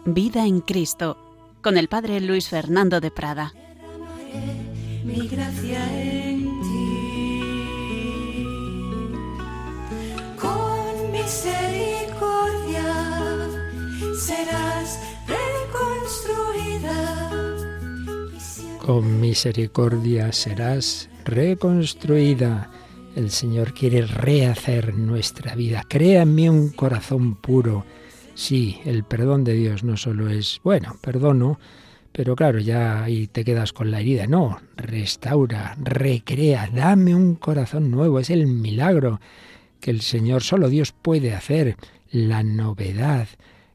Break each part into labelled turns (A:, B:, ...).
A: Vida en Cristo, con el Padre Luis Fernando de Prada.
B: Mi gracia en ti, con misericordia serás reconstruida.
C: Con misericordia serás reconstruida. El Señor quiere rehacer nuestra vida. Crea en mí un corazón puro. Sí, el perdón de Dios no solo es, bueno, perdono, pero claro, ya ahí te quedas con la herida. No, restaura, recrea, dame un corazón nuevo. Es el milagro que el Señor, solo Dios puede hacer, la novedad.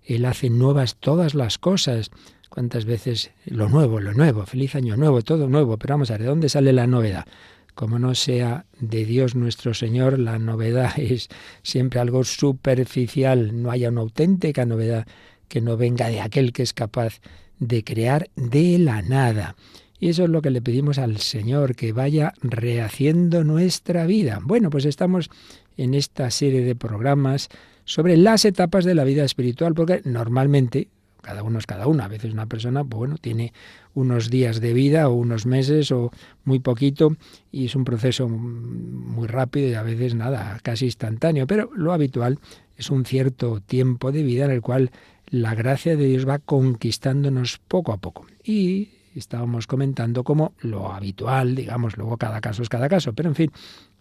C: Él hace nuevas todas las cosas. ¿Cuántas veces lo nuevo, feliz año nuevo, todo nuevo? Pero vamos a ver, ¿de dónde sale la novedad? Como no sea de Dios nuestro Señor, la novedad es siempre algo superficial. No haya una auténtica novedad que no venga de aquel que es capaz de crear de la nada. Y eso es lo que le pedimos al Señor, que vaya rehaciendo nuestra vida. Bueno, pues estamos en esta serie de programas sobre las etapas de la vida espiritual, porque normalmente cada uno es cada uno. A veces una persona, pues bueno, tiene unos días de vida o unos meses o muy poquito y es un proceso muy rápido y a veces nada, casi instantáneo. Pero lo habitual es un cierto tiempo de vida en el cual la gracia de Dios va conquistándonos poco a poco. Y estábamos comentando como lo habitual, digamos, luego cada caso es cada caso, pero en fin,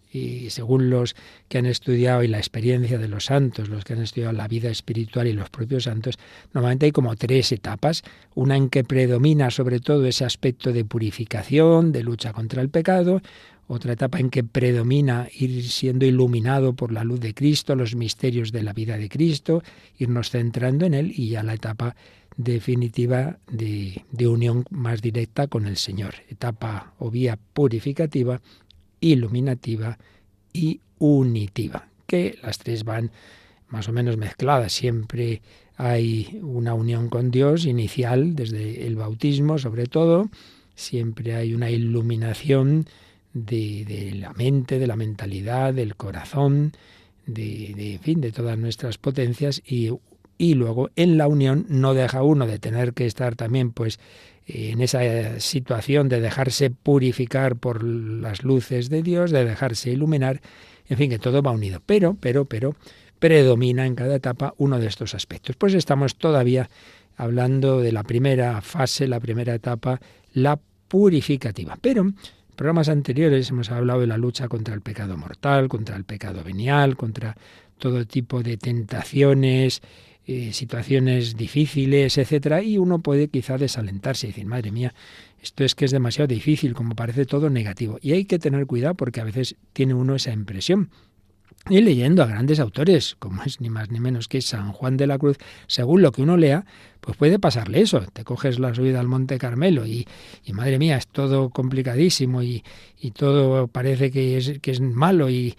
C: y según los que han estudiado y la experiencia de los santos, los que han estudiado la vida espiritual y los propios santos, normalmente hay como 3 etapas. Una en que predomina sobre todo ese aspecto de purificación, de lucha contra el pecado. Otra etapa en que predomina ir siendo iluminado por la luz de Cristo, los misterios de la vida de Cristo, irnos centrando en Él, y ya la etapa definitiva de unión más directa con el Señor. Etapa o vía purificativa, iluminativa y unitiva, que las 3 van más o menos mezcladas. Siempre hay una unión con Dios inicial, desde el bautismo sobre todo. Siempre hay una iluminación de la mente, de la mentalidad, del corazón, en fin, de todas nuestras potencias, y luego en la unión no deja uno de tener que estar también pues en esa situación de dejarse purificar por las luces de Dios, de dejarse iluminar, en fin, que todo va unido. Pero predomina en cada etapa uno de estos aspectos. Pues estamos todavía hablando de la primera fase, la primera etapa, la purificativa. Pero en programas anteriores hemos hablado de la lucha contra el pecado mortal, contra el pecado venial, contra todo tipo de tentaciones, situaciones difíciles, etcétera, y uno puede quizá desalentarse y decir, madre mía, esto es que es demasiado difícil, como parece todo negativo. Y hay que tener cuidado porque a veces tiene uno esa impresión. Y leyendo a grandes autores, como es ni más ni menos que San Juan de la Cruz, según lo que uno lea, pues puede pasarle eso. Te coges la subida al Monte Carmelo y madre mía, es todo complicadísimo y todo parece que es malo y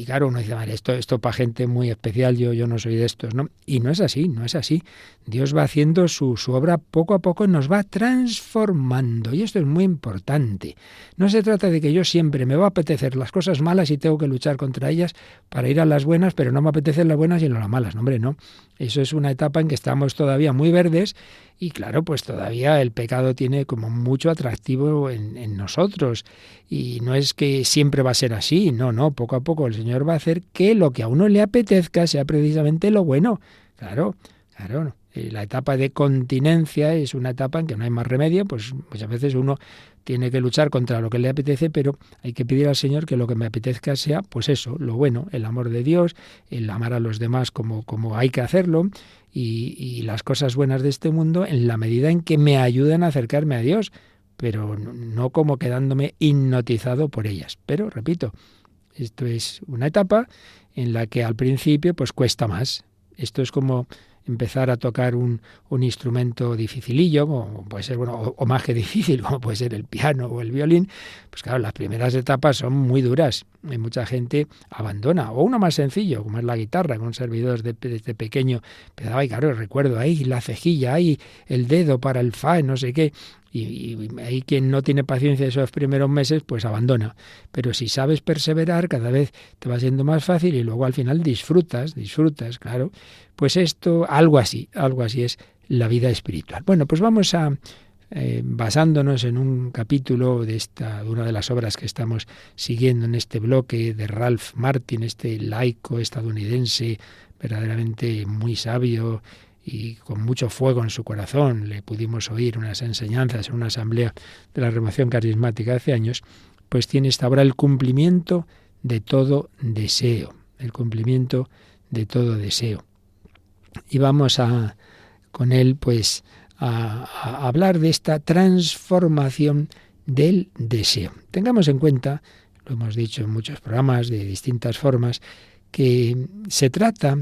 C: claro, uno dice, vale, esto para gente muy especial, yo no soy de estos, ¿no? Y no es así, no es así. Dios va haciendo su obra poco a poco, nos va transformando, y esto es muy importante. No se trata de que yo siempre me va a apetecer las cosas malas y tengo que luchar contra ellas para ir a las buenas, pero no me apetecen las buenas y no las malas. No, hombre, no. Eso es una etapa en que estamos todavía muy verdes y claro, pues todavía el pecado tiene como mucho atractivo en nosotros y no es que siempre va a ser así, no, poco a poco el Señor va a hacer que lo que a uno le apetezca sea precisamente lo bueno. Claro. La etapa de continencia es una etapa en que no hay más remedio, pues muchas veces uno tiene que luchar contra lo que le apetece, pero hay que pedir al Señor que lo que me apetezca sea, pues eso, lo bueno, el amor de Dios, el amar a los demás como hay que hacerlo, y las cosas buenas de este mundo en la medida en que me ayudan a acercarme a Dios, pero no como quedándome hipnotizado por ellas. Pero, repito, esto es una etapa en la que al principio pues cuesta más. Esto es como empezar a tocar un instrumento dificilillo, como puede ser, bueno, o más que difícil, como puede ser el piano o el violín, pues claro, las primeras etapas son muy duras. Hay mucha gente abandona. O uno más sencillo, como es la guitarra, con un servidor desde pequeño empezaba, y claro, recuerdo ahí la cejilla, ahí el dedo para el fa, no sé qué. Y hay quien no tiene paciencia esos primeros meses, pues abandona. Pero si sabes perseverar, cada vez te va siendo más fácil y luego al final disfrutas, claro. Pues esto, algo así es la vida espiritual. Bueno, pues vamos a, basándonos en un capítulo de una de las obras que estamos siguiendo en este bloque de Ralph Martin, este laico estadounidense verdaderamente muy sabio y con mucho fuego en su corazón. Le pudimos oír unas enseñanzas en una asamblea de la Renovación Carismática hace años. Pues tiene esta obra, El cumplimiento de todo deseo. El cumplimiento de todo deseo. Y vamos con él pues a hablar de esta transformación del deseo. Tengamos en cuenta, lo hemos dicho en muchos programas de distintas formas, que se trata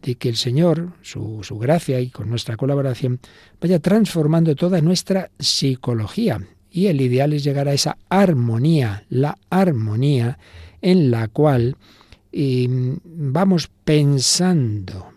C: de que el Señor, su gracia y con nuestra colaboración, vaya transformando toda nuestra psicología. Y el ideal es llegar a esa armonía, la armonía en la cual vamos pensando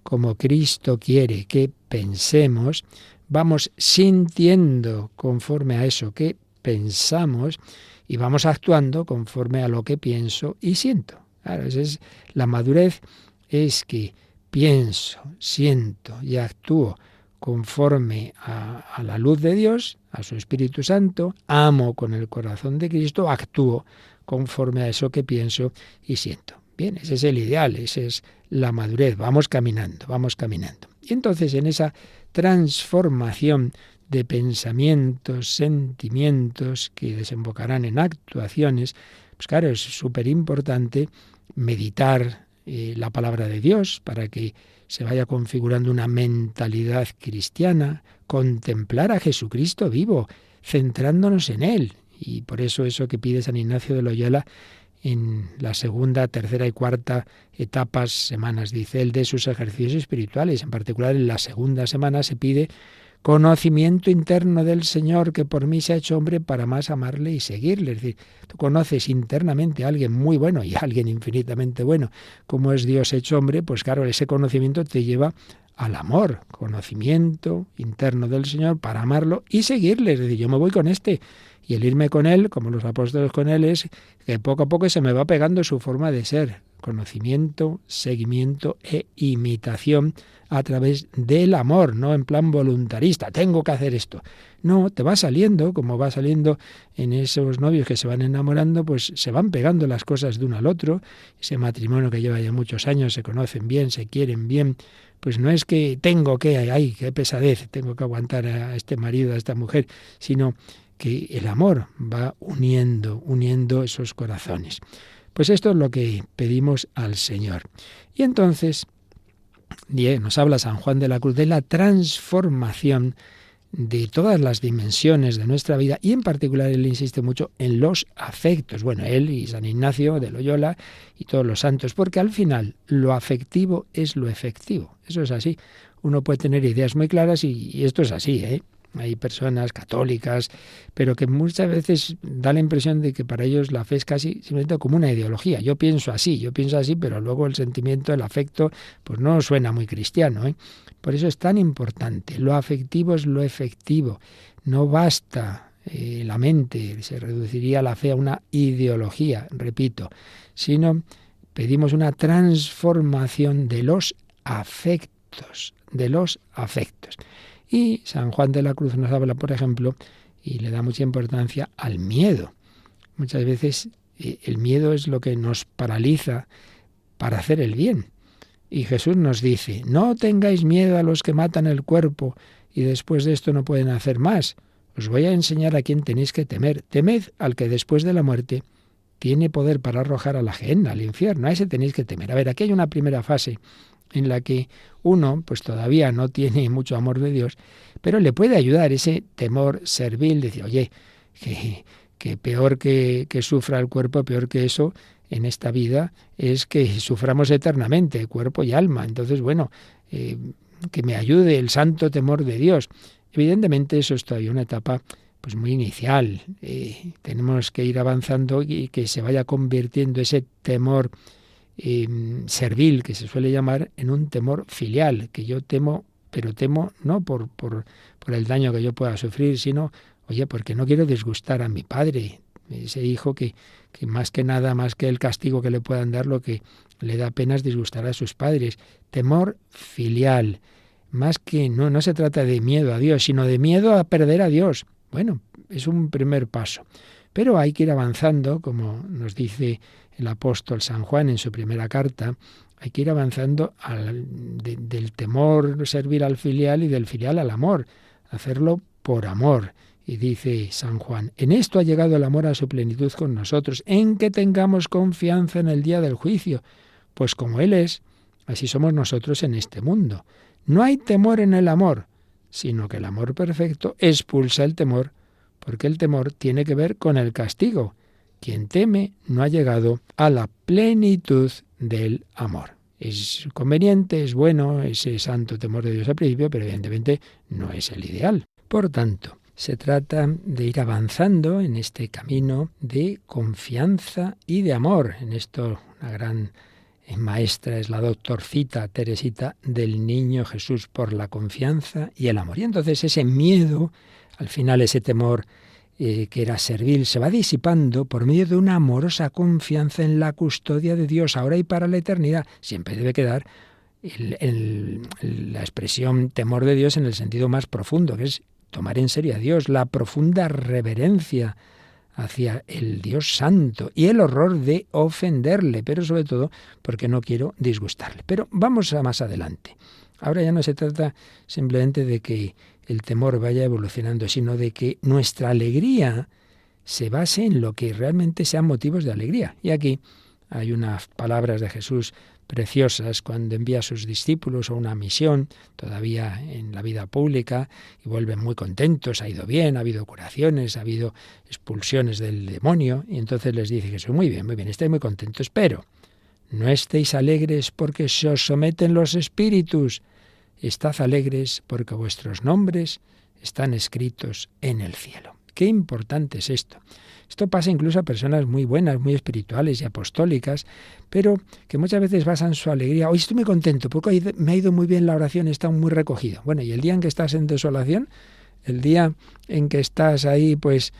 C: como Cristo quiere que pensemos, vamos sintiendo conforme a eso que pensamos y vamos actuando conforme a lo que pienso y siento. Claro, esa es la madurez, es que pienso, siento y actúo conforme a la luz de Dios, a su Espíritu Santo, amo con el corazón de Cristo, actúo conforme a eso que pienso y siento. Bien, ese es el ideal, esa es la madurez, vamos caminando. Y entonces en esa transformación de pensamientos, sentimientos que desembocarán en actuaciones, pues claro, es súper importante meditar la palabra de Dios para que se vaya configurando una mentalidad cristiana, contemplar a Jesucristo vivo, centrándonos en Él. Y por eso que pide San Ignacio de Loyola en la segunda, tercera y cuarta semanas, dice él, de sus ejercicios espirituales. En particular, en la segunda semana se pide conocimiento interno del Señor, que por mí se ha hecho hombre para más amarle y seguirle. Es decir, tú conoces internamente a alguien muy bueno y a alguien infinitamente bueno, como es Dios hecho hombre, pues claro, ese conocimiento te lleva al amor, conocimiento interno del Señor para amarlo y seguirle. Es decir, yo me voy con este. Y el irme con Él, como los apóstoles con Él, es que poco a poco se me va pegando su forma de ser. Conocimiento, seguimiento e imitación a través del amor, no en plan voluntarista, tengo que hacer esto. No, te va saliendo, como va saliendo en esos novios que se van enamorando, pues se van pegando las cosas de uno al otro. Ese matrimonio que lleva ya muchos años, se conocen bien, se quieren bien, pues no es que tengo que, ay, qué pesadez, tengo que aguantar a este marido, a esta mujer, sino que el amor va uniendo esos corazones. Pues esto es lo que pedimos al Señor. Y entonces nos habla San Juan de la Cruz de la transformación de todas las dimensiones de nuestra vida y en particular él insiste mucho en los afectos. Bueno, él y San Ignacio de Loyola y todos los santos, porque al final lo afectivo es lo efectivo. Eso es así. Uno puede tener ideas muy claras y esto es así, ¿eh? Hay personas católicas, pero que muchas veces da la impresión de que para ellos la fe es casi simplemente como una ideología. Yo pienso así, pero luego el sentimiento, el afecto, pues no suena muy cristiano, ¿eh? Por eso es tan importante. Lo afectivo es lo efectivo. No basta la mente, se reduciría la fe a una ideología, repito, sino pedimos una transformación de los afectos, Y San Juan de la Cruz nos habla, por ejemplo, y le da mucha importancia al miedo. Muchas veces el miedo es lo que nos paraliza para hacer el bien. Y Jesús nos dice, no tengáis miedo a los que matan el cuerpo y después de esto no pueden hacer más. Os voy a enseñar a quién tenéis que temer. Temed al que después de la muerte tiene poder para arrojar a la gehenna, al infierno. A ese tenéis que temer. A ver, aquí hay una primera fase en la que uno pues todavía no tiene mucho amor de Dios, pero le puede ayudar ese temor servil, decir, oye, que peor que sufra el cuerpo, peor que eso en esta vida es que suframos eternamente, cuerpo y alma. Entonces, bueno, que me ayude el santo temor de Dios. Evidentemente eso es todavía una etapa pues muy inicial. Tenemos que ir avanzando y que se vaya convirtiendo ese temor servil, que se suele llamar, en un temor filial, que yo temo, pero temo no por el daño que yo pueda sufrir, sino, oye, porque no quiero disgustar a mi padre, ese hijo que más que nada, más que el castigo que le puedan dar, lo que le da pena es disgustar a sus padres. Temor filial, más que no se trata de miedo a Dios, sino de miedo a perder a Dios. Bueno, es un primer paso. Pero hay que ir avanzando, como nos dice el apóstol San Juan en su primera carta, hay que ir avanzando del temor servir al filial y del filial al amor, hacerlo por amor. Y dice San Juan, en esto ha llegado el amor a su plenitud con nosotros, en que tengamos confianza en el día del juicio, pues como Él es, así somos nosotros en este mundo. No hay temor en el amor, sino que el amor perfecto expulsa el temor, porque el temor tiene que ver con el castigo. Quien teme no ha llegado a la plenitud del amor. Es conveniente, es bueno ese santo temor de Dios al principio, pero evidentemente no es el ideal. Por tanto, se trata de ir avanzando en este camino de confianza y de amor. En esto una gran maestra es la doctorcita Teresita del Niño Jesús, por la confianza y el amor. Y entonces ese miedo, al final ese temor que era servil, se va disipando por medio de una amorosa confianza en la custodia de Dios, ahora y para la eternidad. Siempre debe quedar la expresión temor de Dios en el sentido más profundo, que es tomar en serio a Dios, la profunda reverencia hacia el Dios santo y el horror de ofenderle, pero sobre todo porque no quiero disgustarle. Pero vamos a más adelante. Ahora ya no se trata simplemente de que el temor vaya evolucionando, sino de que nuestra alegría se base en lo que realmente sean motivos de alegría. Y aquí hay unas palabras de Jesús preciosas cuando envía a sus discípulos a una misión, todavía en la vida pública, y vuelven muy contentos, ha ido bien, ha habido curaciones, ha habido expulsiones del demonio, y entonces les dice Jesús, muy bien, estáis muy contentos, pero no estéis alegres porque se os someten los espíritus, estad alegres porque vuestros nombres están escritos en el cielo. Qué importante es esto. Esto pasa incluso a personas muy buenas, muy espirituales y apostólicas, pero que muchas veces basan su alegría. Hoy estoy muy contento porque hoy me ha ido muy bien la oración, he estado muy recogido. Bueno, y el día en que estás en desolación, el día en que estás ahí pues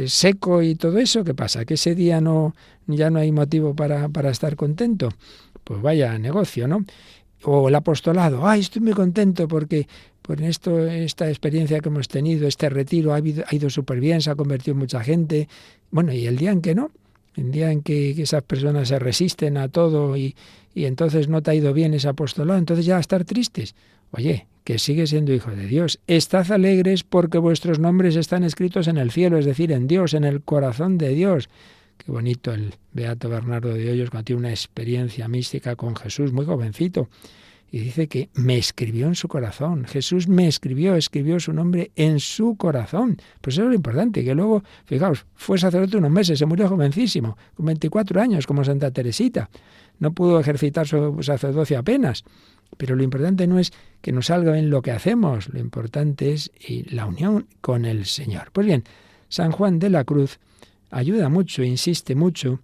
C: seco y todo eso, ¿qué pasa? ¿Que ese día ya no hay motivo para estar contento? Pues vaya negocio, ¿no? O el apostolado, estoy muy contento porque por esta experiencia que hemos tenido, este retiro ha ido súper bien, se ha convertido mucha gente. Bueno, y el día en que no, el día en que esas personas se resisten a todo y entonces no te ha ido bien ese apostolado, entonces ya a estar tristes. Oye, que sigue siendo hijo de Dios. Estad alegres porque vuestros nombres están escritos en el cielo, es decir, en Dios, en el corazón de Dios. Qué bonito el beato Bernardo de Hoyos cuando tiene una experiencia mística con Jesús, muy jovencito. Y dice que me escribió en su corazón. Jesús me escribió su nombre en su corazón. Pues eso es lo importante, que luego, fijaos, fue sacerdote unos meses, se murió jovencísimo, con 24 años, como Santa Teresita. No pudo ejercitar su sacerdocio apenas. Pero lo importante no es que nos salga en lo que hacemos, lo importante es la unión con el Señor. Pues bien, San Juan de la Cruz ayuda mucho, insiste mucho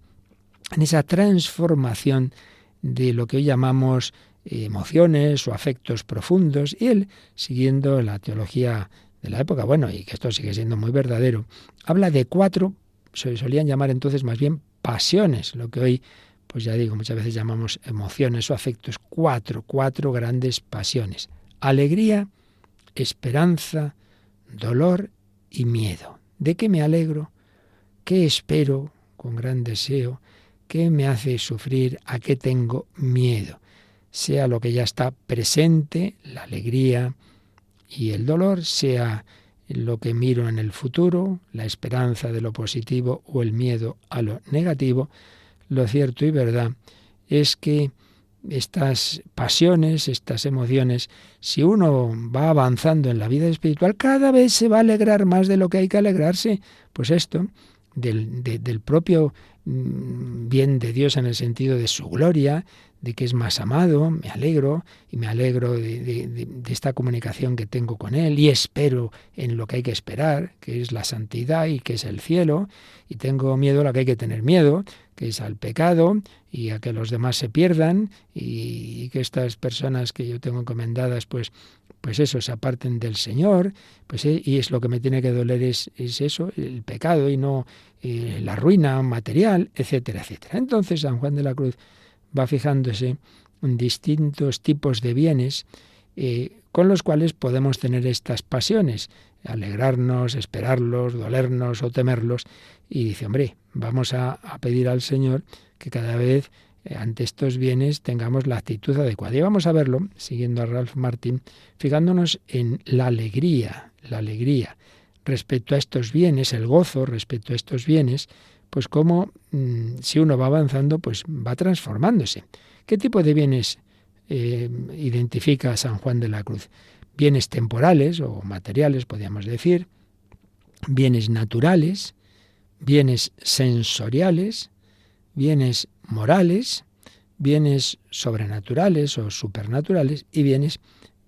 C: en esa transformación de lo que hoy llamamos emociones o afectos profundos, y él, siguiendo la teología de la época, bueno, y que esto sigue siendo muy verdadero, habla de 4, se solían llamar entonces más bien pasiones, lo que hoy, pues ya digo, muchas veces llamamos emociones o afectos, 4 grandes pasiones: alegría, esperanza, dolor y miedo. ¿De qué me alegro? ¿Qué espero con gran deseo? ¿Qué me hace sufrir? ¿A qué tengo miedo? Sea lo que ya está presente, la alegría y el dolor, sea lo que miro en el futuro, la esperanza de lo positivo o el miedo a lo negativo, lo cierto y verdad es que estas pasiones, estas emociones, si uno va avanzando en la vida espiritual, cada vez se va a alegrar más de lo que hay que alegrarse. Pues esto, del propio bien de Dios en el sentido de su gloria, de que es más amado, me alegro, y me alegro de esta comunicación que tengo con Él, y espero en lo que hay que esperar, que es la santidad y que es el cielo, y tengo miedo a lo que hay que tener miedo, que es al pecado, y a que los demás se pierdan, y que estas personas que yo tengo encomendadas, pues eso, se aparten del Señor, y es lo que me tiene que doler es eso, el pecado, y no la ruina material, etcétera, etcétera. Entonces San Juan de la Cruz va fijándose en distintos tipos de bienes con los cuales podemos tener estas pasiones, alegrarnos, esperarlos, dolernos o temerlos. Y dice, hombre, vamos a pedir al Señor que cada vez ante estos bienes tengamos la actitud adecuada. Y vamos a verlo, siguiendo a Ralph Martin, fijándonos en la alegría respecto a estos bienes, el gozo respecto a estos bienes, pues cómo si uno va avanzando, pues va transformándose. ¿Qué tipo de bienes identifica San Juan de la Cruz? Bienes temporales o materiales, podríamos decir, bienes naturales, bienes sensoriales, bienes morales, bienes sobrenaturales o supernaturales y bienes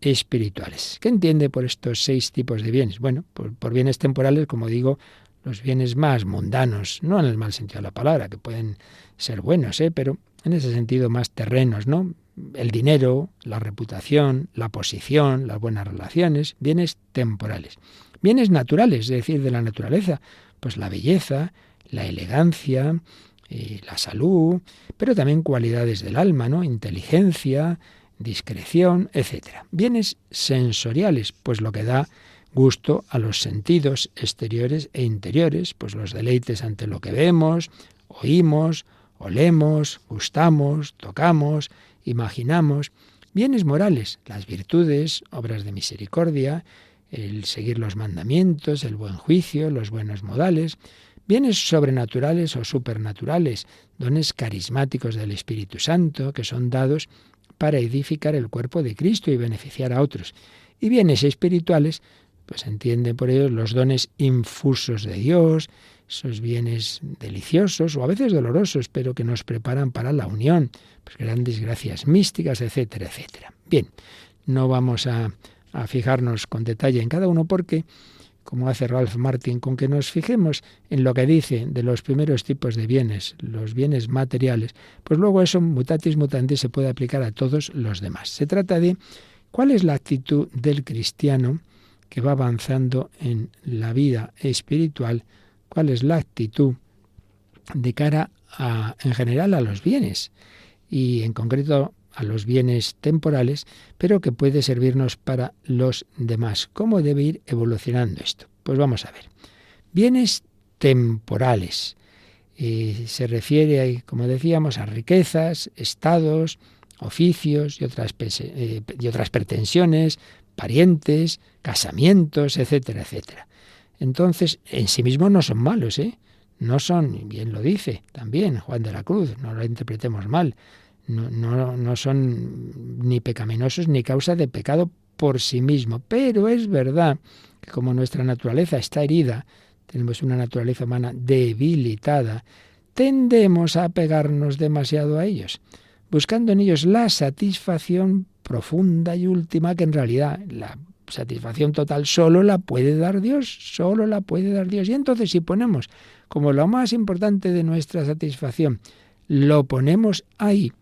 C: espirituales. ¿Qué entiende por estos 6 tipos de bienes? Bueno, por bienes temporales, como digo, los bienes más mundanos, no en el mal sentido de la palabra, que pueden ser buenos, pero en ese sentido más terrenos, ¿no? El dinero, la reputación, la posición, las buenas relaciones, bienes temporales. Bienes naturales, es decir, de la naturaleza, pues la belleza, la elegancia, la salud, pero también cualidades del alma, ¿no? Inteligencia, discreción, etc. Bienes sensoriales, pues lo que da gusto a los sentidos exteriores e interiores, pues los deleites ante lo que vemos, oímos, olemos, gustamos, tocamos, imaginamos. Bienes morales, las virtudes, obras de misericordia, el seguir los mandamientos, el buen juicio, los buenos modales. Bienes sobrenaturales o supernaturales, dones carismáticos del Espíritu Santo que son dados para edificar el cuerpo de Cristo y beneficiar a otros. Y bienes espirituales, pues entiende por ellos los dones infusos de Dios, esos bienes deliciosos o a veces dolorosos, pero que nos preparan para la unión, pues grandes gracias místicas, etcétera, etcétera. Bien, no vamos a fijarnos con detalle en cada uno porque, como hace Ralph Martin, con que nos fijemos en lo que dice de los primeros tipos de bienes, los bienes materiales, pues luego eso, mutatis mutandis, se puede aplicar a todos los demás. Se trata de cuál es la actitud del cristiano que va avanzando en la vida espiritual, cuál es la actitud de cara en general a los bienes y en concreto a los bienes temporales, pero que puede servirnos para los demás. ¿Cómo debe ir evolucionando esto? Pues vamos a ver. Bienes temporales. Se refiere, como decíamos, a riquezas, estados, oficios y otras pretensiones, parientes, casamientos, etcétera, etcétera. Entonces, en sí mismos no son malos, No son, bien lo dice también Juan de la Cruz, no lo interpretemos mal, no son ni pecaminosos ni causa de pecado por sí mismo. Pero es verdad que como nuestra naturaleza está herida, tenemos una naturaleza humana debilitada, tendemos a apegarnos demasiado a ellos, buscando en ellos la satisfacción profunda y última, que en realidad la satisfacción total solo la puede dar Dios, solo la puede dar Dios. Y entonces si ponemos como lo más importante de nuestra satisfacción, lo ponemos ahí,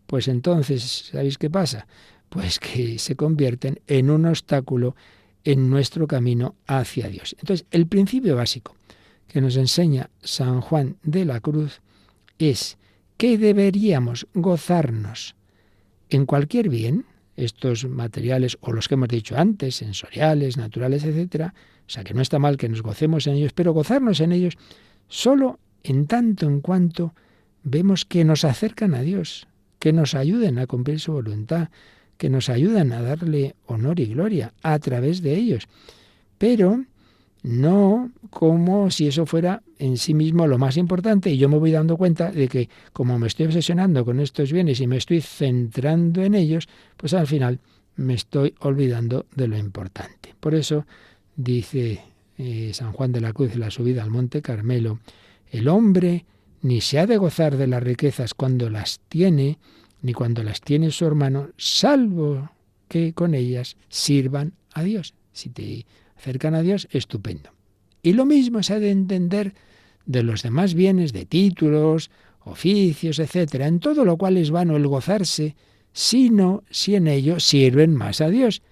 C: pues entonces, ¿sabéis qué pasa? Pues que se convierten en un obstáculo en nuestro camino hacia Dios. Entonces, el principio básico que nos enseña San Juan de la Cruz es que deberíamos gozarnos en cualquier bien, estos materiales o los que hemos dicho antes, sensoriales, naturales, etcétera. O sea, que no está mal que nos gocemos en ellos, pero gozarnos en ellos solo en tanto en cuanto vemos que nos acercan a Dios, que nos ayuden a cumplir su voluntad, que nos ayudan a darle honor y gloria a través de ellos. Pero no como si eso fuera en sí mismo lo más importante, y yo me voy dando cuenta de que como me estoy obsesionando con estos bienes y me estoy centrando en ellos, pues al final me estoy olvidando de lo importante. Por eso dice San Juan de la Cruz en la subida al Monte Carmelo, el hombre ni se ha de gozar de las riquezas cuando las tiene, ni cuando las tiene su hermano, salvo que con ellas sirvan a Dios. Si te acercan a Dios, estupendo. Y lo mismo se ha de entender de los demás bienes, de títulos, oficios, etcétera, en todo lo cual es vano el gozarse, sino si en ello sirven más a Dios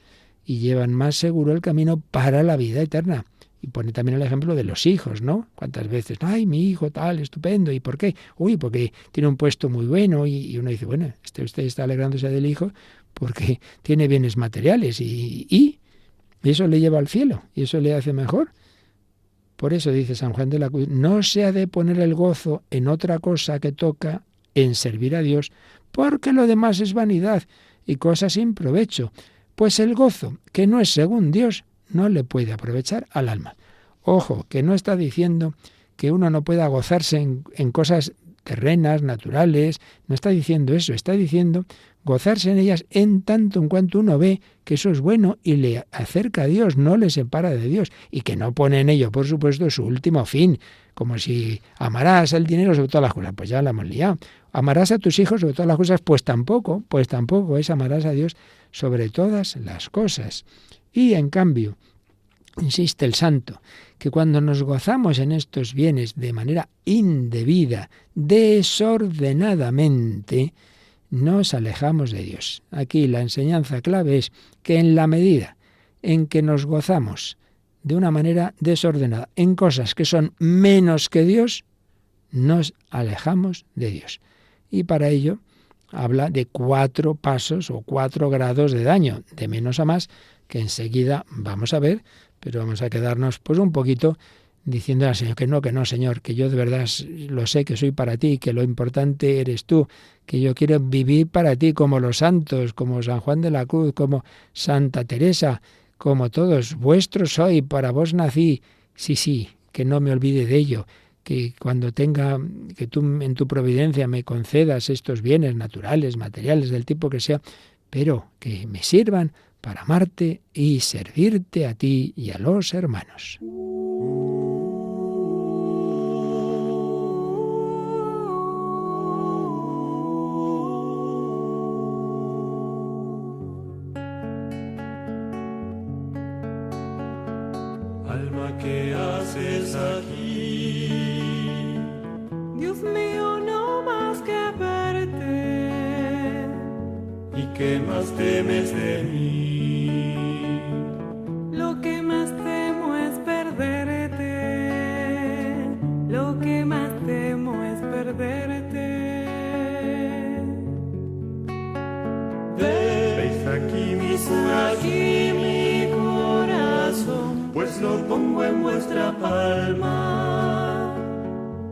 C: y llevan más seguro el camino para la vida eterna. Y pone también el ejemplo de los hijos, ¿no? ¿Cuántas veces? ¡Ay, mi hijo tal, estupendo! ¿Y por qué? Uy, porque tiene un puesto muy bueno. Y uno dice, bueno, usted está alegrándose del hijo porque tiene bienes materiales y eso le lleva al cielo y eso le hace mejor. Por eso dice San Juan de la Cruz, no se ha de poner el gozo en otra cosa que toca en servir a Dios, porque lo demás es vanidad y cosa sin provecho, pues el gozo que no es según Dios no le puede aprovechar al alma. Ojo, que no está diciendo que uno no pueda gozarse en cosas terrenas, naturales, no está diciendo eso, está diciendo gozarse en ellas en tanto en cuanto uno ve que eso es bueno y le acerca a Dios, no le separa de Dios, y que no pone en ello, por supuesto, su último fin, como si amarás el dinero sobre todas las cosas, pues ya la hemos liado. Amarás a tus hijos sobre todas las cosas, pues tampoco es amarás a Dios sobre todas las cosas. Y en cambio, insiste el santo, que cuando nos gozamos en estos bienes de manera indebida, desordenadamente, nos alejamos de Dios. Aquí la enseñanza clave es que en la medida en que nos gozamos de una manera desordenada en cosas que son menos que Dios, nos alejamos de Dios. Y para ello habla de 4 pasos o 4 grados de daño, de menos a más, que enseguida vamos a ver, pero vamos a quedarnos pues un poquito diciendo al Señor que no, Señor, que yo de verdad lo sé, que soy para ti, que lo importante eres tú, que yo quiero vivir para ti como los santos, como San Juan de la Cruz, como Santa Teresa, como todos, vuestros soy, para vos nací. Sí, que no me olvide de ello, que cuando tenga, que tú en tu providencia me concedas estos bienes naturales, materiales, del tipo que sea, pero que me sirvan para amarte y servirte a ti y a los hermanos.
D: Alma, ¿qué haces aquí?
B: Dios mío, no más que verte.
D: ¿Y qué más temes de mí?
B: Lo que más temo es perderte. Lo que más temo es perderte.
D: Veis aquí mi corazón, pues lo pongo en vuestra palma.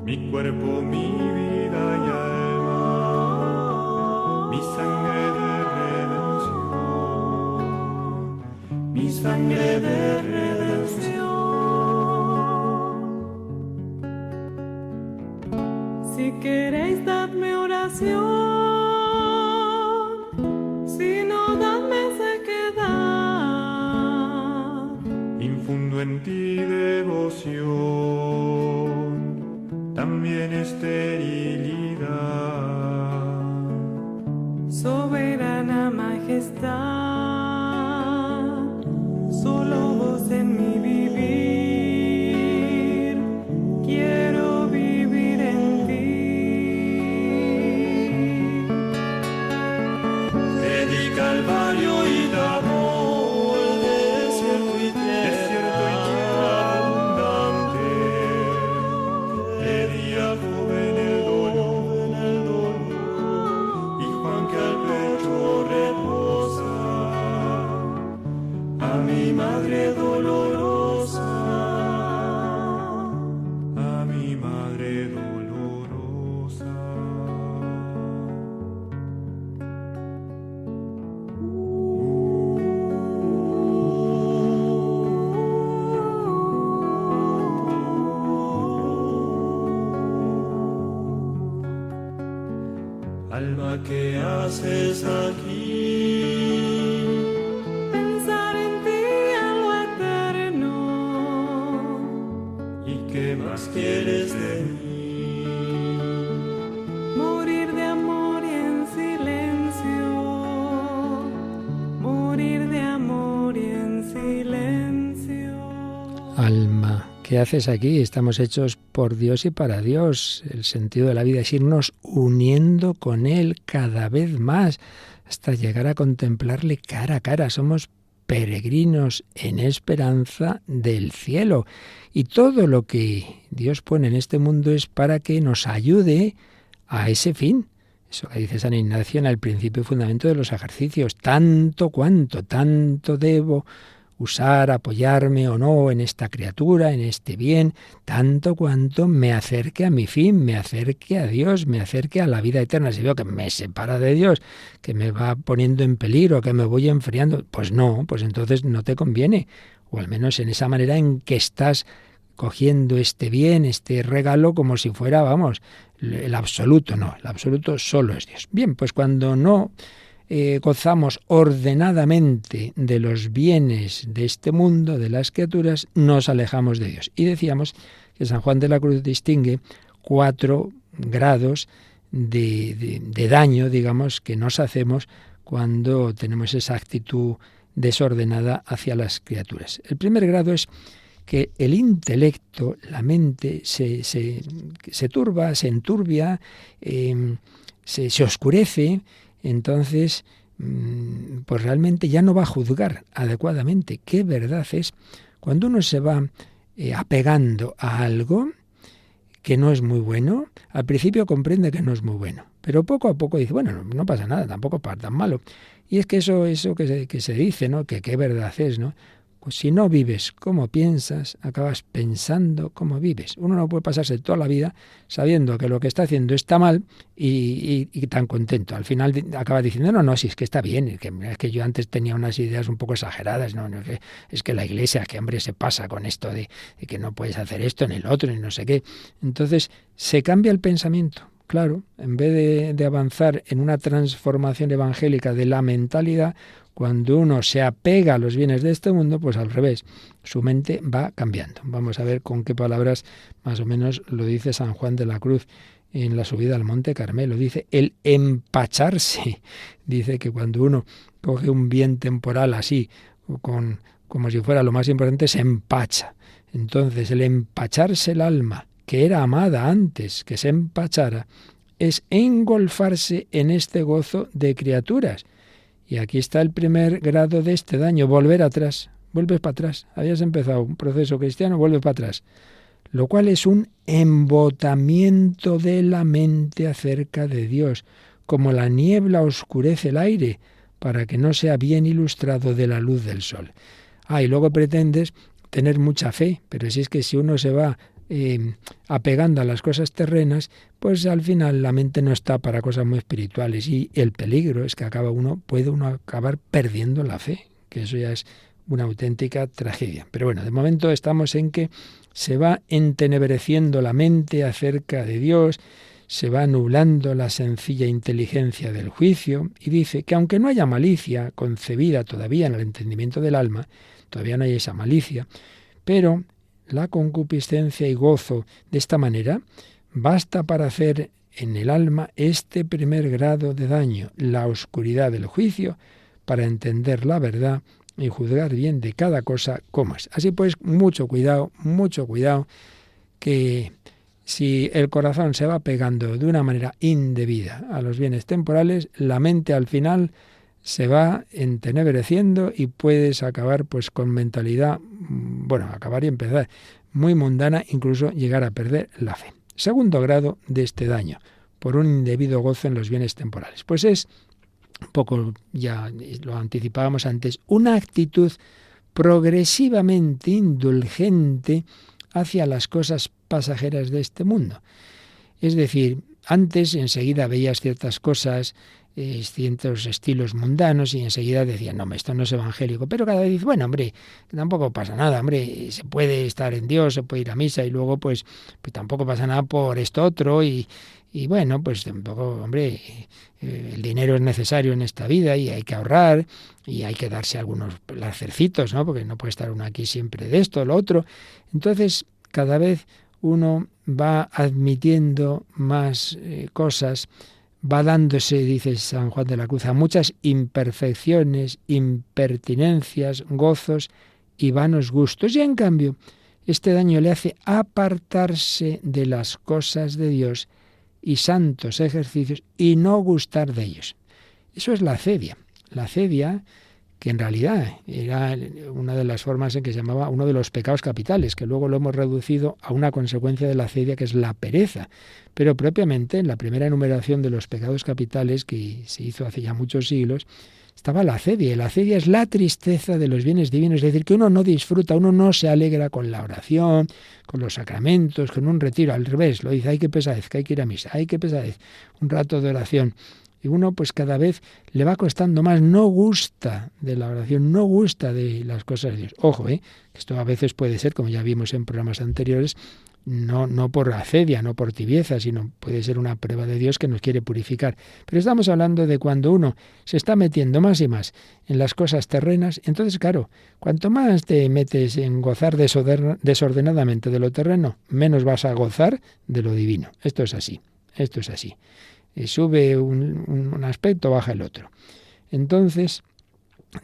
D: Mi cuerpo, mi vida y alma, mi sangre de redención, mi sangre de redención.
B: Si queréis, dadme oración. Si no, dadme sequedad.
D: Infundo en ti devoción, también esterilidad.
B: Soberana majestad, solo vos en mi vivir, quiero vivir en ti.
D: Pedí Calvario y Tabor, desierto y tierra abundante. Pedí a joven el dolor, y Juan que al pecho reposa, a mi madre dolorosa, a mi madre dolorosa. Alma, ¿qué haces aquí?
B: Pensar en ti en lo eterno.
D: ¿Y qué más quieres de mí?
B: Morir de amor y en silencio. Morir de amor y en silencio.
C: Alma, ¿qué haces aquí? Estamos hechos por Dios y para Dios. El sentido de la vida es irnos uniendo con Él cada vez más hasta llegar a contemplarle cara a cara. Somos peregrinos en esperanza del cielo. Y todo lo que Dios pone en este mundo es para que nos ayude a ese fin. Eso que dice San Ignacio en el principio y fundamento de los ejercicios. Tanto debo usar, apoyarme o no en esta criatura, en este bien, tanto cuanto me acerque a mi fin, me acerque a Dios, me acerque a la vida eterna. Si veo que me separa de Dios, que me va poniendo en peligro, que me voy enfriando, pues no, pues entonces no te conviene. O al menos en esa manera en que estás cogiendo este bien, este regalo, como si fuera, vamos, el absoluto. No, el absoluto solo es Dios. Bien, pues cuando no gozamos ordenadamente de los bienes de este mundo, de las criaturas, nos alejamos de Dios. Y decíamos que San Juan de la Cruz distingue 4 grados de daño, digamos, que nos hacemos cuando tenemos esa actitud desordenada hacia las criaturas. El primer grado es que el intelecto, la mente, se turba, se enturbia, se oscurece. Entonces, pues realmente ya no va a juzgar adecuadamente. ¿Qué verdad es? Cuando uno se va apegando a algo que no es muy bueno, al principio comprende que no es muy bueno, pero poco a poco dice, bueno, no pasa nada, tampoco es tan malo. Y es que eso que se dice, ¿no? Que qué verdad es, ¿no? Pues si no vives como piensas, acabas pensando como vives. Uno no puede pasarse toda la vida sabiendo que lo que está haciendo está mal y tan contento. Al final acaba diciendo, no, si es que está bien, es que yo antes tenía unas ideas un poco exageradas, es que la Iglesia, que hombre se pasa con esto de que no puedes hacer esto ni el otro, ni no sé qué. Entonces se cambia el pensamiento. Claro, en vez de avanzar en una transformación evangélica de la mentalidad, cuando uno se apega a los bienes de este mundo, pues al revés, su mente va cambiando. Vamos a ver con qué palabras más o menos lo dice San Juan de la Cruz en la subida al Monte Carmelo. Dice el empacharse. Dice que cuando uno coge un bien temporal así, como si fuera lo más importante, se empacha. Entonces el empacharse el alma, que era amada antes que se empachara, es engolfarse en este gozo de criaturas. Y aquí está el primer grado de este daño, volver atrás. Vuelves para atrás. Habías empezado un proceso cristiano, vuelves para atrás. Lo cual es un embotamiento de la mente acerca de Dios, como la niebla oscurece el aire, para que no sea bien ilustrado de la luz del sol. Y luego pretendes tener mucha fe, pero si es que si uno se va apegando a las cosas terrenas, pues al final la mente no está para cosas muy espirituales, y el peligro es que puede uno acabar perdiendo la fe, que eso ya es una auténtica tragedia. Pero bueno, de momento estamos en que se va entenebreciendo la mente acerca de Dios, se va nublando la sencilla inteligencia del juicio, y dice que aunque no haya malicia concebida todavía en el entendimiento del alma, todavía no hay esa malicia, pero la concupiscencia y gozo de esta manera basta para hacer en el alma este primer grado de daño, la oscuridad del juicio, para entender la verdad y juzgar bien de cada cosa como es. Así pues, mucho cuidado, que si el corazón se va pegando de una manera indebida a los bienes temporales, la mente al final se va entenebreciendo y puedes acabar pues con mentalidad, acabar y empezar muy mundana, incluso llegar a perder la fe. Segundo grado de este daño, por un indebido gozo en los bienes temporales. Pues es, un poco ya lo anticipábamos antes, una actitud progresivamente indulgente hacia las cosas pasajeras de este mundo. Es decir, antes enseguida veías ciertas cosas, ciertos estilos mundanos, y enseguida decían, no, esto no es evangélico. Pero cada vez dices, bueno, hombre, tampoco pasa nada, hombre, se puede estar en Dios, se puede ir a misa, y luego pues tampoco pasa nada por esto otro, y bueno, pues tampoco, hombre, el dinero es necesario en esta vida y hay que ahorrar y hay que darse algunos placercitos, ¿no? Porque no puede estar uno aquí siempre de esto, lo otro. Entonces, cada vez uno va admitiendo más cosas, va dándose, dice San Juan de la Cruz, a muchas imperfecciones, impertinencias, gozos y vanos gustos. Y en cambio, este daño le hace apartarse de las cosas de Dios y santos ejercicios y no gustar de ellos. Eso es la acedia. La acedia, que en realidad era una de las formas en que se llamaba uno de los pecados capitales, que luego lo hemos reducido a una consecuencia de la acedia, que es la pereza. Pero propiamente en la primera enumeración de los pecados capitales, que se hizo hace ya muchos siglos, estaba la acedia. Y la acedia es la tristeza de los bienes divinos, es decir, que uno no disfruta, uno no se alegra con la oración, con los sacramentos, con un retiro. Al revés, lo dice, ay, qué pesadez, que hay que ir a misa, ay, qué pesadez, un rato de oración. Y uno pues cada vez le va costando más, no gusta de la oración, no gusta de las cosas de Dios. Ojo, que esto a veces puede ser, como ya vimos en programas anteriores, no por acedia, no por tibieza, sino puede ser una prueba de Dios que nos quiere purificar. Pero estamos hablando de cuando uno se está metiendo más y más en las cosas terrenas, entonces claro, cuanto más te metes en gozar desordenadamente de lo terreno, menos vas a gozar de lo divino. Esto es así, esto es así. Sube un aspecto, baja el otro. Entonces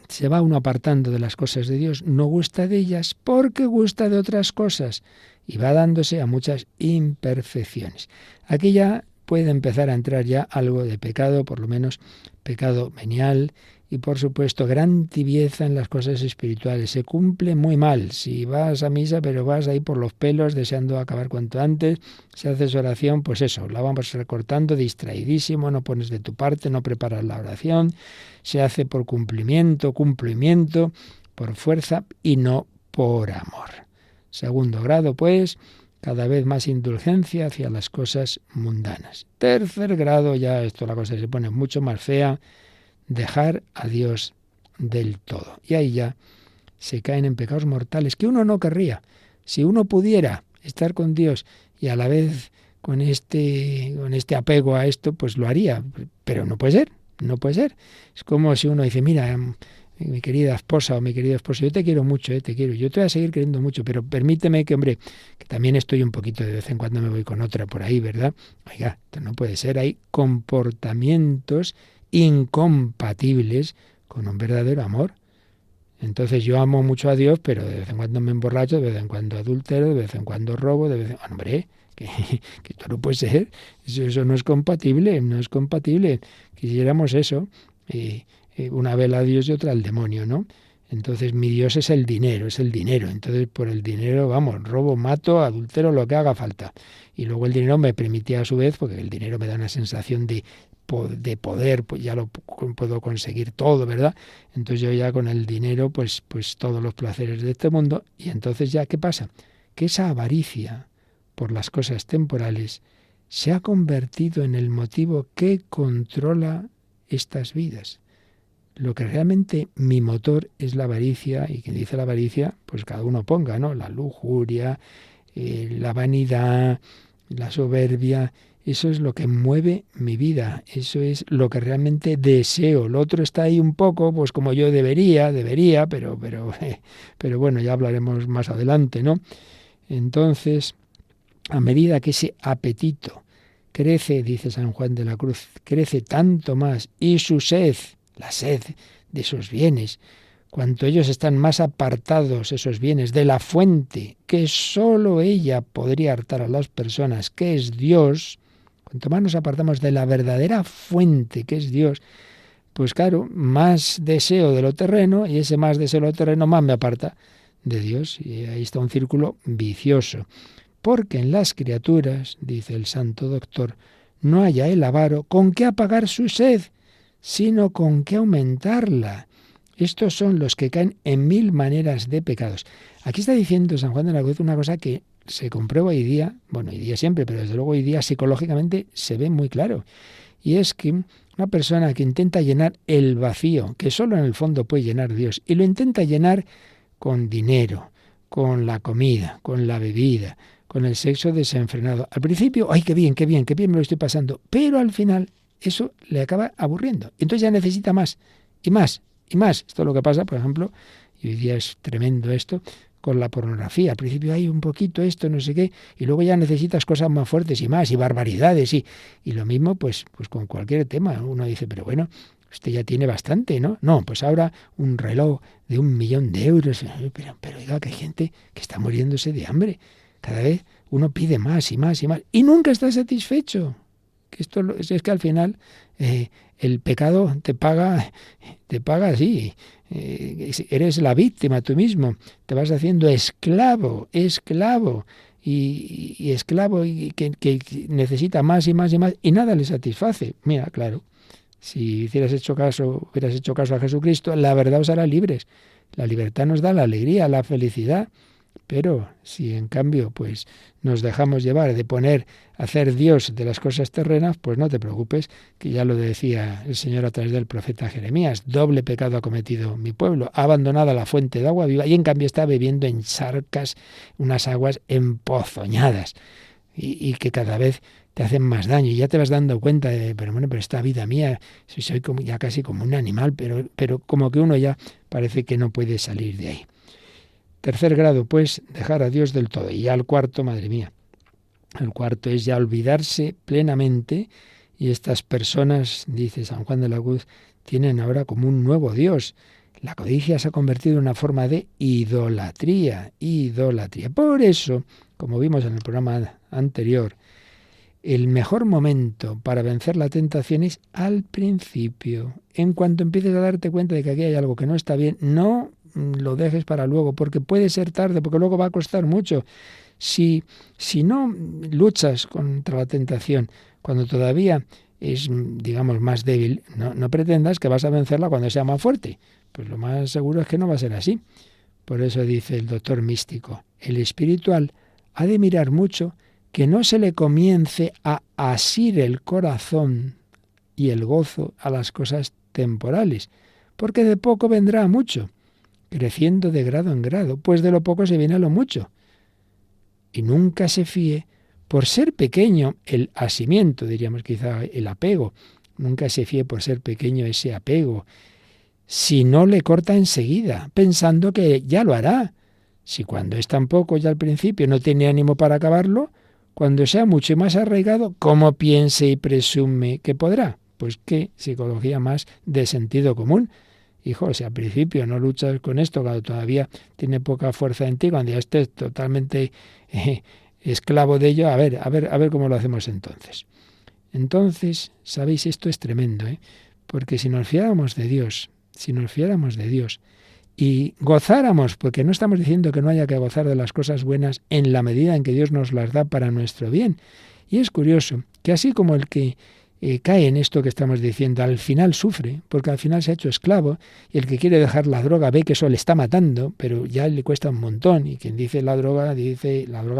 C: se va uno apartando de las cosas de Dios, no gusta de ellas porque gusta de otras cosas y va dándose a muchas imperfecciones. Aquí ya puede empezar a entrar ya algo de pecado, por lo menos pecado venial, y por supuesto gran tibieza en las cosas espirituales. Se cumple muy mal. Si vas a misa pero vas ahí por los pelos deseando acabar cuanto antes, si haces oración, pues eso, la vamos recortando, distraidísimo, no pones de tu parte, no preparas la oración, se hace por cumplimiento, por fuerza y no por amor. Segundo grado, pues, cada vez más indulgencia hacia las cosas mundanas. Tercer grado, ya esto la cosa se pone mucho más fea, dejar a Dios del todo. Y ahí ya se caen en pecados mortales que uno no querría. Si uno pudiera estar con Dios y a la vez con este apego a esto, pues lo haría. Pero no puede ser, no puede ser. Es como si uno dice, mira, mi querida esposa o mi querido esposo, yo te quiero mucho, te quiero, yo te voy a seguir queriendo mucho, pero permíteme que, hombre, que también estoy un poquito de vez en cuando me voy con otra por ahí, ¿verdad? Oiga, esto no puede ser. Hay comportamientos incompatibles con un verdadero amor. Entonces yo amo mucho a Dios, pero de vez en cuando me emborracho, de vez en cuando adultero, de vez en cuando robo, de vez en cuando... Hombre, que esto no puede ser, eso no es compatible, no es compatible. Quisiéramos eso, una vela a Dios y otra al demonio, ¿no? Entonces mi Dios es el dinero. Entonces por el dinero, vamos, robo, mato, adultero, lo que haga falta. Y luego el dinero me permitía a su vez, porque el dinero me da una sensación de poder, pues ya lo puedo conseguir todo, ¿verdad? Entonces yo ya con el dinero, pues todos los placeres de este mundo. Y entonces ya, ¿qué pasa? Que esa avaricia por las cosas temporales se ha convertido en el motivo que controla estas vidas. Lo que realmente mi motor es la avaricia, y quien dice la avaricia, pues cada uno ponga, ¿no? La lujuria, la vanidad, la soberbia. Eso es lo que mueve mi vida, eso es lo que realmente deseo. Lo otro está ahí un poco, pues como yo debería, pero bueno, ya hablaremos más adelante, ¿no? Entonces, a medida que ese apetito crece, dice San Juan de la Cruz, crece tanto más, y su sed, la sed de esos bienes, cuanto ellos están más apartados, esos bienes, de la fuente, que sólo ella podría hartar a las personas, que es Dios. Cuanto más nos apartamos de la verdadera fuente, que es Dios, pues claro, más deseo de lo terreno, y ese más deseo de lo terreno más me aparta de Dios. Y ahí está un círculo vicioso. Porque en las criaturas, dice el santo doctor, no haya el avaro con qué apagar su sed, sino con qué aumentarla. Estos son los que caen en 1000 maneras de pecados. Aquí está diciendo San Juan de la Cruz una cosa que se comprueba hoy día, bueno, hoy día siempre, pero desde luego hoy día psicológicamente se ve muy claro. Y es que una persona que intenta llenar el vacío, que solo en el fondo puede llenar Dios, y lo intenta llenar con dinero, con la comida, con la bebida, con el sexo desenfrenado. Al principio, ¡ay, qué bien me lo estoy pasando! Pero al final eso le acaba aburriendo. Entonces ya necesita más, y más, y más. Esto es lo que pasa, por ejemplo, y hoy día es tremendo esto, con la pornografía. Al principio hay un poquito esto, no sé qué, y luego ya necesitas cosas más fuertes y más, y barbaridades, y lo mismo pues con cualquier tema. Uno dice, pero bueno, usted ya tiene bastante, ¿no? No, pues ahora un reloj de 1 millón de euros. Pero oiga, que hay gente que está muriéndose de hambre. Cada vez uno pide más y más y más, y nunca está satisfecho. Que es que al final el pecado te paga así. Eres la víctima tú mismo. Te vas haciendo esclavo. Y esclavo y que necesita más y más y más y nada le satisface. Mira, claro, si hubieras hecho caso a Jesucristo, la verdad os hará libres. La libertad nos da la alegría, la felicidad. Pero si en cambio pues nos dejamos llevar de hacer Dios de las cosas terrenas, pues no te preocupes, que ya lo decía el Señor a través del profeta Jeremías: doble pecado ha cometido mi pueblo, ha abandonado la fuente de agua viva y en cambio está bebiendo en charcas unas aguas empozoñadas y que cada vez te hacen más daño y ya te vas dando cuenta de, pero esta vida mía, si soy ya casi como un animal, pero como que uno ya parece que no puede salir de ahí. Tercer grado, pues, dejar a Dios del todo. Y ya el cuarto, madre mía, el cuarto es ya olvidarse plenamente, y estas personas, dice San Juan de la Cruz, tienen ahora como un nuevo Dios. La codicia se ha convertido en una forma de idolatría. Por eso, como vimos en el programa anterior, el mejor momento para vencer la tentación es al principio. En cuanto empieces a darte cuenta de que aquí hay algo que no está bien, no lo dejes para luego, porque puede ser tarde, porque luego va a costar mucho. Si no luchas contra la tentación cuando todavía es, digamos, más débil, no pretendas que vas a vencerla cuando sea más fuerte. Pues lo más seguro es que no va a ser así. Por eso dice el doctor místico: el espiritual ha de mirar mucho que no se le comience a asir el corazón y el gozo a las cosas temporales, porque de poco vendrá a mucho, creciendo de grado en grado, pues de lo poco se viene a lo mucho. Y nunca se fíe, por ser pequeño el asimiento, diríamos quizá el apego, nunca se fíe por ser pequeño ese apego, si no le corta enseguida, pensando que ya lo hará. Si cuando es tan poco ya al principio no tiene ánimo para acabarlo, cuando sea mucho y más arraigado, ¿cómo piense y presume que podrá? Pues qué psicología más de sentido común. Hijo, si al principio no luchas con esto, cuando todavía tiene poca fuerza en ti, cuando ya estés totalmente esclavo de ello, a ver cómo lo hacemos entonces. Entonces, sabéis, esto es tremendo, porque si nos fiáramos de Dios y gozáramos, porque no estamos diciendo que no haya que gozar de las cosas buenas en la medida en que Dios nos las da para nuestro bien. Y es curioso que así como el que cae en esto que estamos diciendo, al final sufre, porque al final se ha hecho esclavo, y el que quiere dejar la droga ve que eso le está matando, pero ya le cuesta un montón, y quien dice la droga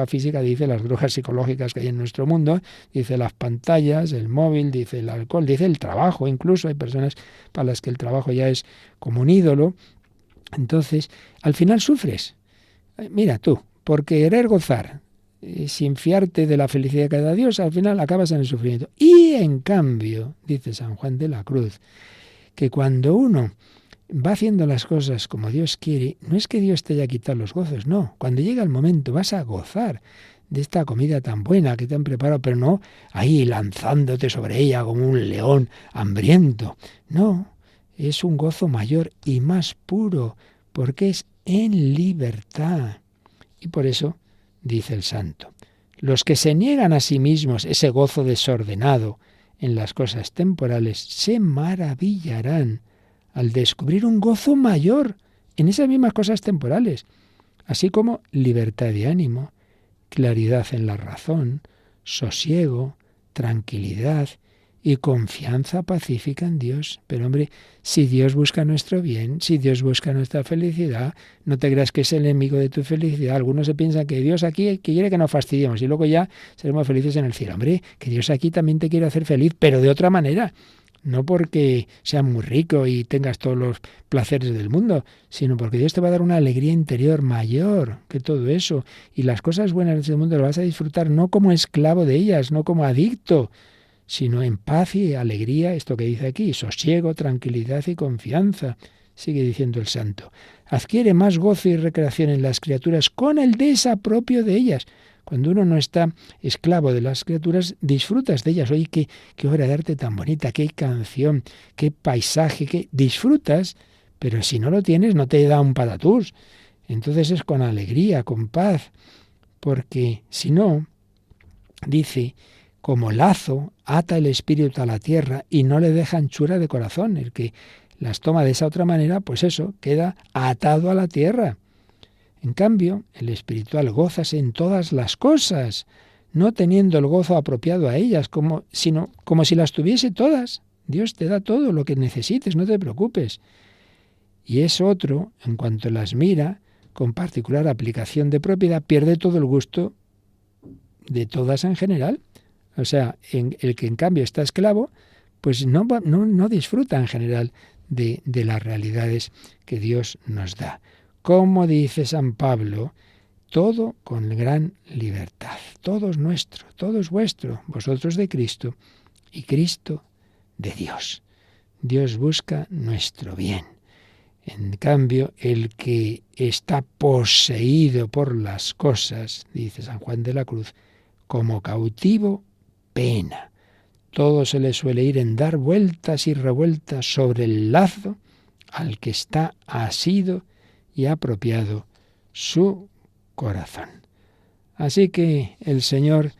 C: física, dice las drogas psicológicas que hay en nuestro mundo, dice las pantallas, el móvil, dice el alcohol, dice el trabajo, incluso hay personas para las que el trabajo ya es como un ídolo. Entonces, al final sufres. Mira tú, por querer gozar, sin fiarte de la felicidad que da Dios, al final acabas en el sufrimiento. Y en cambio, dice San Juan de la Cruz, que cuando uno va haciendo las cosas como Dios quiere, no es que Dios te haya quitado los gozos, no. Cuando llega el momento vas a gozar de esta comida tan buena que te han preparado, pero no ahí lanzándote sobre ella como un león hambriento. No, es un gozo mayor y más puro, porque es en libertad. Y por eso dice el santo: los que se niegan a sí mismos ese gozo desordenado en las cosas temporales se maravillarán al descubrir un gozo mayor en esas mismas cosas temporales, así como libertad de ánimo, claridad en la razón, sosiego, tranquilidad y confianza pacífica en Dios. Pero hombre, si Dios busca nuestro bien, si Dios busca nuestra felicidad, no te creas que es el enemigo de tu felicidad. Algunos se piensan que Dios aquí quiere que nos fastidiemos y luego ya seremos felices en el cielo. Hombre, que Dios aquí también te quiere hacer feliz, pero de otra manera. No porque seas muy rico y tengas todos los placeres del mundo, sino porque Dios te va a dar una alegría interior mayor que todo eso. Y las cosas buenas de este mundo las vas a disfrutar no como esclavo de ellas, no como adicto, sino en paz y alegría, esto que dice aquí, sosiego, tranquilidad y confianza. Sigue diciendo el santo: adquiere más gozo y recreación en las criaturas con el desapropio de ellas. Cuando uno no está esclavo de las criaturas, disfrutas de ellas. Oye, qué obra de arte tan bonita, qué canción, qué paisaje, qué disfrutas, pero si no lo tienes no te da un patatús. Entonces es con alegría, con paz, porque si no, dice, como lazo, ata el espíritu a la tierra y no le deja anchura de corazón. El que las toma de esa otra manera, pues eso, queda atado a la tierra. En cambio, el espiritual gózase en todas las cosas, no teniendo el gozo apropiado a ellas, sino como si las tuviese todas. Dios te da todo lo que necesites, no te preocupes. Y es otro, en cuanto las mira, con particular aplicación de propiedad, pierde todo el gusto de todas en general. O sea, el que en cambio está esclavo, pues no disfruta en general de las realidades que Dios nos da. Como dice San Pablo, todo con gran libertad. Todo es nuestro, todo es vuestro, vosotros de Cristo y Cristo de Dios. Dios busca nuestro bien. En cambio, el que está poseído por las cosas, dice San Juan de la Cruz, como cautivo, pena. Todo se le suele ir en dar vueltas y revueltas sobre el lazo al que está asido y apropiado su corazón. Así que el Señor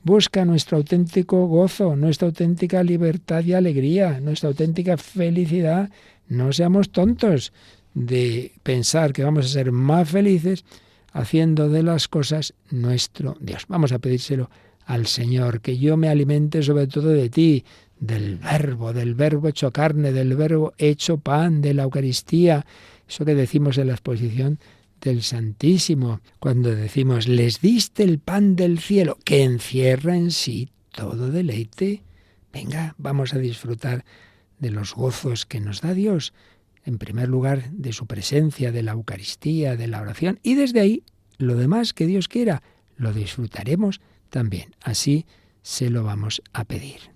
C: busca nuestro auténtico gozo, nuestra auténtica libertad y alegría, nuestra auténtica felicidad. No seamos tontos de pensar que vamos a ser más felices haciendo de las cosas nuestro Dios. Vamos a pedírselo al Señor, que yo me alimente sobre todo de ti, del verbo hecho carne, del verbo hecho pan, de la Eucaristía. Eso que decimos en la exposición del Santísimo, cuando decimos, les diste el pan del cielo, que encierra en sí todo deleite. Venga, vamos a disfrutar de los gozos que nos da Dios, en primer lugar de su presencia, de la Eucaristía, de la oración, y desde ahí lo demás que Dios quiera, lo disfrutaremos también. Así se lo vamos a pedir.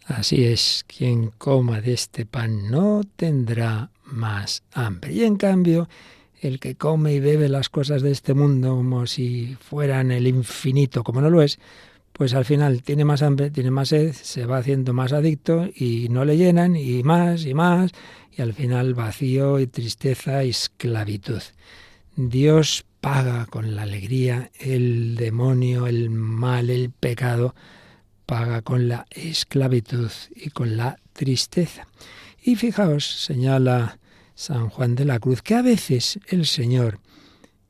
C: Así es, quien coma de este pan no tendrá más hambre. Y en cambio, el que come y bebe las cosas de este mundo como si fueran el infinito, como no lo es, pues al final tiene más hambre, tiene más sed, se va haciendo más adicto y no le llenan y más, y al final vacío y tristeza y esclavitud. Dios paga con la alegría, el demonio, el mal, el pecado, paga con la esclavitud y con la tristeza. Y fijaos, señala San Juan de la Cruz, que a veces el Señor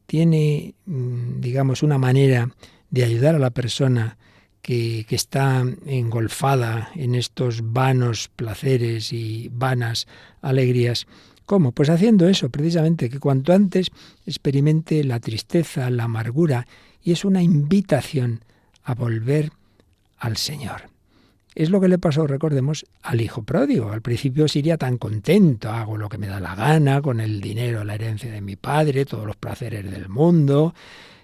C: tiene, digamos, una manera de ayudar a la persona que está engolfada en estos vanos placeres y vanas alegrías. ¿Cómo? Pues haciendo eso, precisamente, que cuanto antes experimente la tristeza, la amargura, y es una invitación a volver al Señor. Es lo que le pasó, recordemos, al hijo pródigo. Al principio se iría tan contento, hago lo que me da la gana, con el dinero, la herencia de mi padre, todos los placeres del mundo,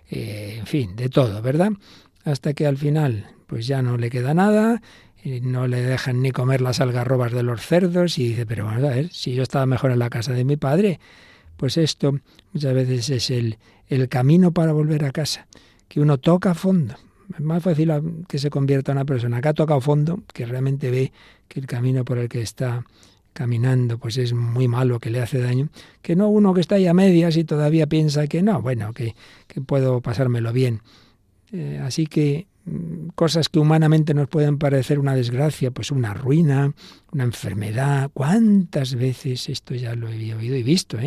C: en fin, de todo, ¿verdad? Hasta que al final, pues ya no le queda nada, no le dejan ni comer las algarrobas de los cerdos, y dice, pero vamos a ver, si yo estaba mejor en la casa de mi padre. Pues esto muchas veces es el camino para volver a casa, que uno toca a fondo. Es más fácil que se convierta una persona que ha tocado fondo, que realmente ve que el camino por el que está caminando pues es muy malo, que le hace daño, que no uno que está ahí a medias y todavía piensa que no, bueno, que puedo pasármelo bien. Así que cosas que humanamente nos pueden parecer una desgracia, pues una ruina, una enfermedad. ¿Cuántas veces esto ya lo he oído y visto,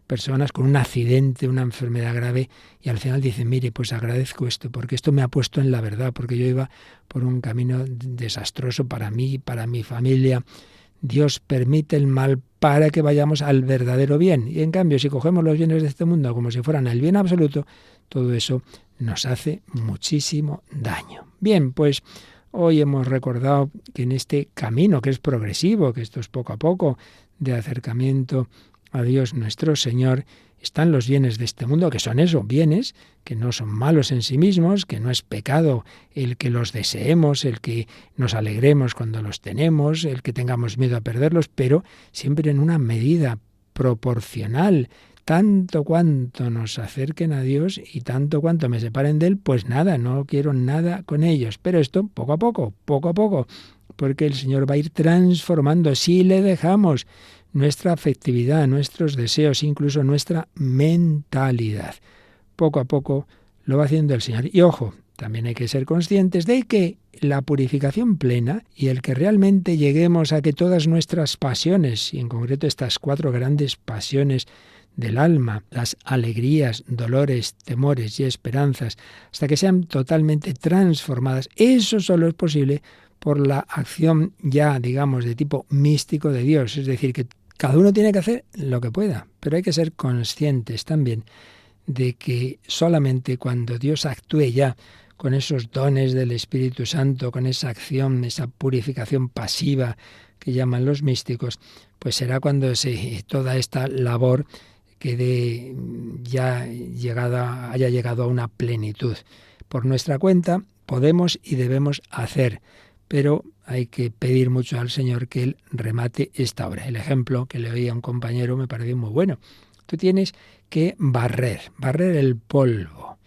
C: personas con un accidente, una enfermedad grave, y al final dicen, mire, pues agradezco esto, porque esto me ha puesto en la verdad, porque yo iba por un camino desastroso para mí, para mi familia. Dios permite el mal para que vayamos al verdadero bien. Y en cambio, si cogemos los bienes de este mundo como si fueran el bien absoluto, todo eso nos hace muchísimo daño. Bien, pues hoy hemos recordado que en este camino, que es progresivo, que esto es poco a poco, de acercamiento a Dios nuestro Señor, están los bienes de este mundo, que son eso, bienes, que no son malos en sí mismos, que no es pecado el que los deseemos, el que nos alegremos cuando los tenemos, el que tengamos miedo a perderlos, pero siempre en una medida proporcional. Tanto cuanto nos acerquen a Dios y tanto cuanto me separen de Él, pues nada, no quiero nada con ellos. Pero esto poco a poco, porque el Señor va a ir transformando, si le dejamos, nuestra afectividad, nuestros deseos, incluso nuestra mentalidad. Poco a poco lo va haciendo el Señor. Y ojo, también hay que ser conscientes de que la purificación plena y el que realmente lleguemos a que todas nuestras pasiones, y en concreto estas 4 grandes pasiones del alma, las alegrías, dolores, temores y esperanzas, hasta que sean totalmente transformadas, eso solo es posible por la acción ya, digamos, de tipo místico de Dios. Es decir, que cada uno tiene que hacer lo que pueda, pero hay que ser conscientes también de que solamente cuando Dios actúe ya con esos dones del Espíritu Santo, con esa acción, esa purificación pasiva que llaman los místicos, pues será cuando toda esta labor quede ya haya llegado a una plenitud. Por nuestra cuenta podemos y debemos hacer, pero hay que pedir mucho al Señor que Él remate esta obra. El ejemplo que le oí a un compañero me pareció muy bueno. Tú tienes que barrer el polvo,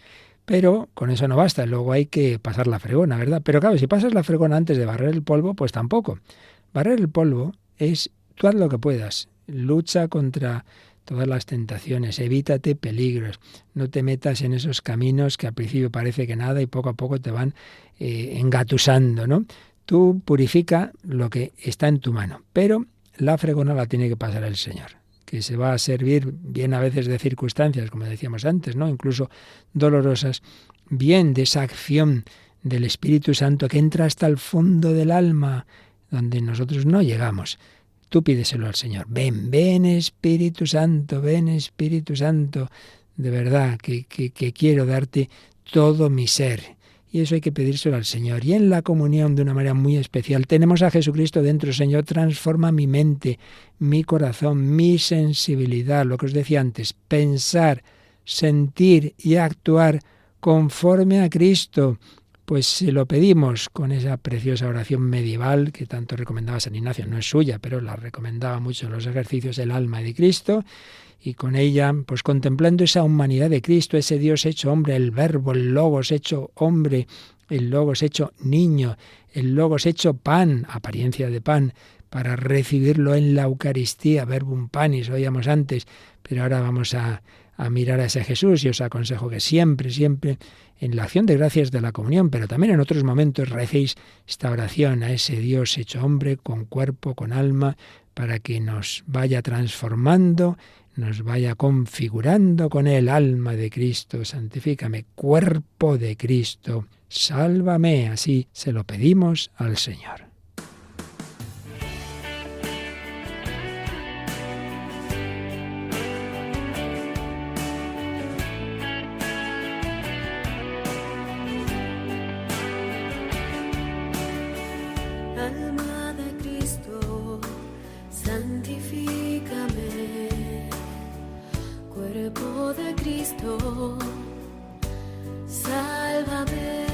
C: pero con eso no basta, luego hay que pasar la fregona, ¿verdad? Pero claro, si pasas la fregona antes de barrer el polvo, pues tampoco. Barrer el polvo es, tú haz lo que puedas, lucha contra todas las tentaciones, evítate peligros, no te metas en esos caminos que al principio parece que nada y poco a poco te van engatusando, ¿no? Tú purifica lo que está en tu mano, pero la fregona la tiene que pasar el Señor, que se va a servir bien a veces de circunstancias, como decíamos antes, ¿no? Incluso dolorosas, bien de esa acción del Espíritu Santo que entra hasta el fondo del alma, donde nosotros no llegamos. Tú pídeselo al Señor. Ven Espíritu Santo, de verdad que quiero darte todo mi ser. Y eso hay que pedírselo al Señor. Y en la comunión, de una manera muy especial, tenemos a Jesucristo dentro. Señor, transforma mi mente, mi corazón, mi sensibilidad, lo que os decía antes, pensar, sentir y actuar conforme a Cristo, Pues se lo pedimos con esa preciosa oración medieval que tanto recomendaba San Ignacio. No es suya, pero la recomendaba mucho en los ejercicios, el alma de Cristo. Y con ella, pues contemplando esa humanidad de Cristo, ese Dios hecho hombre, el Verbo, el Logos hecho hombre, el Logos hecho niño, el Logos hecho pan, apariencia de pan, para recibirlo en la Eucaristía, verbum panis, oíamos antes, pero ahora vamos a mirar a ese Jesús y os aconsejo que siempre, siempre en la acción de gracias de la comunión, pero también en otros momentos recéis esta oración a ese Dios hecho hombre, con cuerpo, con alma, para que nos vaya transformando, nos vaya configurando con el alma de Cristo. Santifícame, cuerpo de Cristo, sálvame. Así se lo pedimos al Señor.
B: Alma de Cristo, santifícame. Cuerpo de Cristo, sálvame.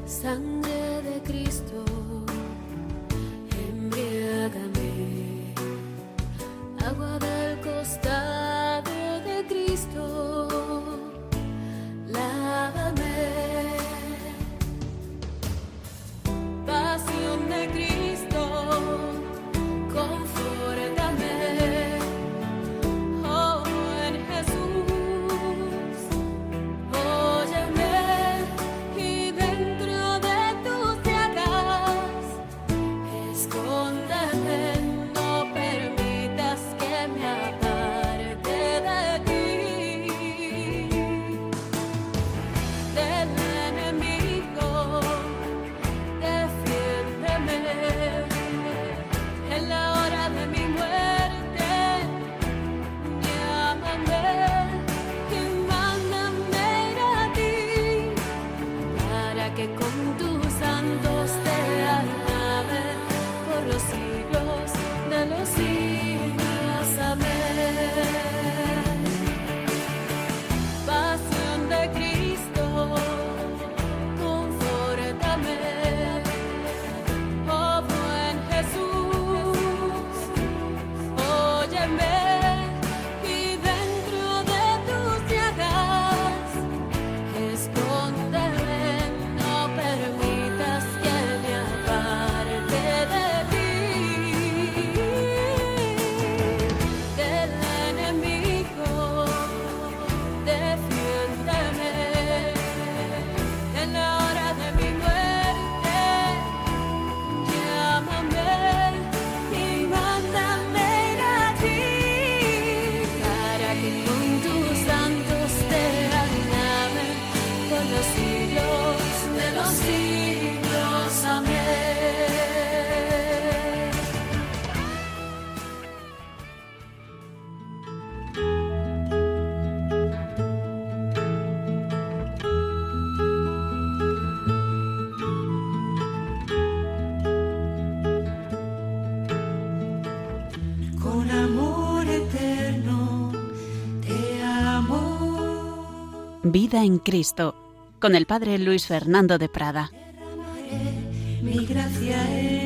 B: Sangre de Cristo, embriágame. Agua del costado de Cristo, lávame. Pasión de Cristo, confórtame. Oh, en Jesús, óyeme, y dentro de tus llagas, escóndeme, no permitas que me aparte de ti, del enemigo. Defiéndeme en la hora de mi muerte, llámame y mándame ir a ti, para que con tus santos te alabe por los siglos de los siglos. Amén. Pasión de Cristo, confórtame. Oh, buen Jesús, óyeme, y dentro de tus llagas, escóndeme, no permitas que me aparte de ti, del enemigo. Defiéndeme en la hora de mi muerte, llámame y mándame ir a ti, para que con tus santos te alabe por los siglos de los siglos. Amén. Con amor eterno te amo.
A: Vida en Cristo, con el Padre Luis Fernando de Prada.
B: Derramaré mi gracia en